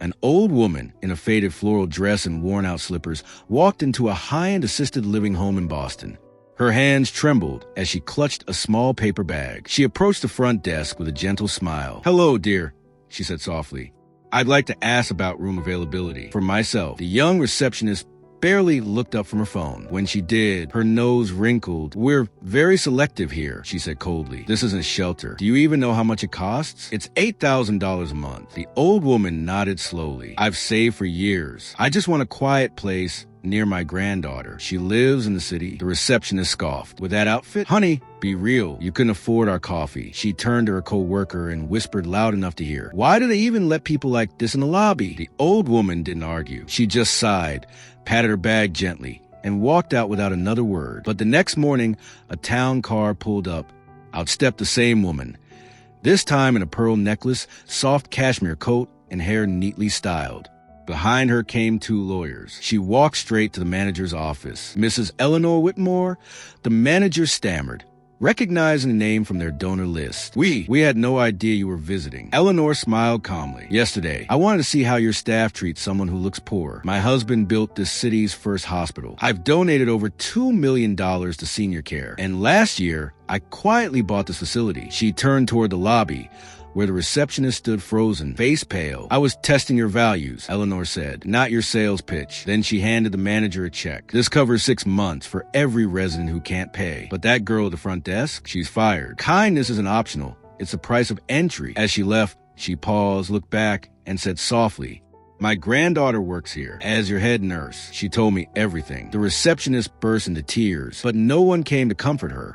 An old woman in a faded floral dress and worn-out slippers walked into a high-end assisted living home in Boston. Her hands trembled as she clutched a small paper bag. She approached the front desk with a gentle smile. "Hello, dear," she said softly. "I'd like to ask about room availability for myself." The young receptionist barely looked up from her phone. When she did, her nose wrinkled. "We're very selective here," she said coldly. "This isn't a shelter. Do you even know how much it costs?" "It's $8,000 a month." The old woman nodded slowly. "I've saved for years. I just want a quiet place near my granddaughter. She lives in the city." The receptionist scoffed. "With that outfit? Honey, be real. You couldn't afford our coffee." She turned to her co-worker and whispered loud enough to hear. "Why do they even let people like this in the lobby?" The old woman didn't argue. She just sighed, patted her bag gently, and walked out without another word. But the next morning, a town car pulled up. Out stepped the same woman, this time in a pearl necklace, soft cashmere coat, and hair neatly styled. Behind her came two lawyers. She walked straight to the manager's office. "Mrs. Eleanor Whitmore?" The manager stammered, recognizing the name from their donor list. We had no idea you were visiting." Eleanor smiled calmly. "Yesterday, I wanted to see how your staff treats someone who looks poor. My husband built this city's first hospital. I've donated over $2 million to senior care. And last year, I quietly bought this facility." She turned toward the lobby, where the receptionist stood frozen, face pale. "I was testing your values," Eleanor said, "not your sales pitch." Then she handed the manager a check. "This covers 6 months for every resident who can't pay. But that girl at the front desk, she's fired. Kindness isn't optional. It's the price of entry." As she left, she paused, looked back, and said softly, "My granddaughter works here as your head nurse. She told me everything." The receptionist burst into tears, but no one came to comfort her.